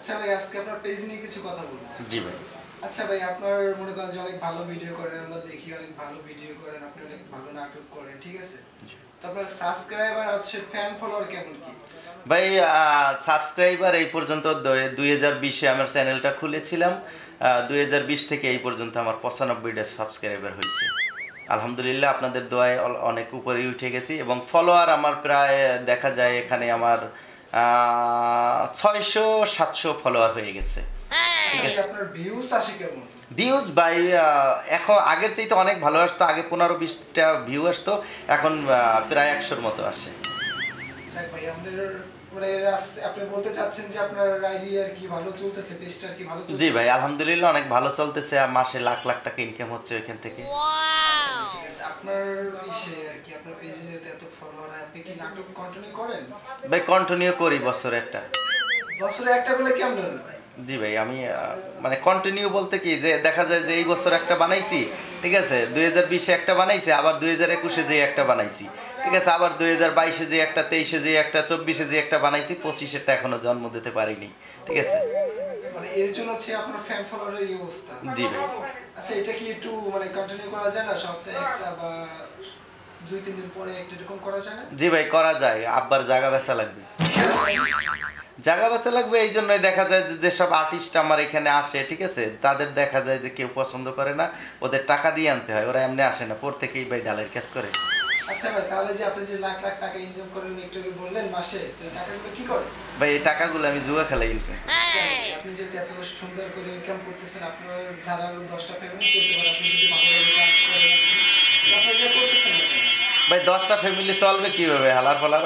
আচ্ছা ভাই, আজকে আপনার পেজ নিয়ে কিছু কথা বলবো। জি ভাই। আচ্ছা ভাই, আপনার মনে করেন যে অনেক ভালো ভিডিও করেন, আমরা দেখি অনেক ভালো ভিডিও করেন, আপনি অনেক ভালো নাটক করেন, ঠিক আছে? তো আপনার সাবস্ক্রাইবার আছে, ফ্যান ফলোয়ার কেমন কি? ভাই সাবস্ক্রাইবার এই পর্যন্ত 2020-এ আমার চ্যানেলটা খুলেছিলাম। 2020 থেকে এই পর্যন্ত আমার 95টা সাবস্ক্রাইবার হয়েছে। আলহামদুলিল্লাহ, আপনাদের দোয়ায় অনেক উপরে উঠে গেছি এবং ফলোয়ার আমার প্রায় দেখা যায় এখানে আমার 600-700 ফলোয়ার হয়ে গেছে। ঠিক আছে। আপনার ভিউজ আসে কেমন? ভিউজ ভাই এখন আগের চাইতে অনেক ভালো আসতো। আগে 15-20টা ভিউ আসতো, এখন প্রায় 100-র মতো আসে। যাক ভাই, আপনার মানে আপনি বলতে চাচ্ছেন যে আপনার আইডি আর কি ভালো চলতেছে, পেজটা আর কি ভালো চলতেছে? জি ভাই, আলহামদুলিল্লাহ অনেক ভালো চলতেছে। মাসে লাখ লাখ টাকা ইনকাম হচ্ছে এখান থেকে। ঠিক আছে, আপনার ইসে আর কি আপনার পেজে যেতে এত ফলোয়ার, আপনি কি নাটক কন্টিনিউ করেন? ভাই কন্টিনিউ করি বছরে একটা। বছরে একটা বলে কেমন হবে ভাই? জি ভাই, আমি মানে কন্টিনিউ বলতে কি যে দেখা যায় যে এই বছর একটা বানাইছি, ঠিক আছে, 2020-এ একটা বানাইছি, আবার 2021-এ যে একটা বানাইছি, ঠিক আছে, আবার 2022-এ যে একটা, 23-এ যে একটা, 24-এ যে একটা বানাইছি, 25-এরটা এখনো জন্ম দিতে পারিনি, ঠিক আছে। মানে এর জন্য হচ্ছে আপনার ফ্যান ফলোয়ারের এই অবস্থা। জি ভাই। আচ্ছা, এটা কি একটু মানে কন্টিনিউ করা যায় না, সপ্তাহে একটা বা 2-3 দিন পরে একটা এরকম করা যায় না? জি ভাই, করা যায়। আব্বার জায়গা বেচা লাগবে। জায়গা বেচা লাগবে, এই জন্যই দেখা যায় যে যেসব আর্টিস্ট আমার এখানে আসে, ঠিক আছে, তাদের দেখা যায় যে কেউ পছন্দ করে না, ওদের টাকা দিয়ে আনতে হয়, ওরা এমনি আসে না, পর থেকেই ভাই ডালের কাজ করে। আচ্ছা ভাই, তাহলে যে আপনি যে লাখ লাখ টাকা ইনকাম করেন একটু আগে বললেন মাসে, তো এই টাকাগুলো কি করেন? ভাই এই টাকাগুলো আমি জুয়া খেলাই ইনকাম। আপনি যদি এত সুন্দর করে ইনকাম করতেছেন, আপনার ধারা আরো 10টা ফ্যামিলি চলতে পারে, আপনি যদি ভালোভাবে কাজ করেন, তো আপনি এটা করতেছেন না কেন? ভাই 10টা ফ্যামিলি চলবে কিভাবে? হালার ফালার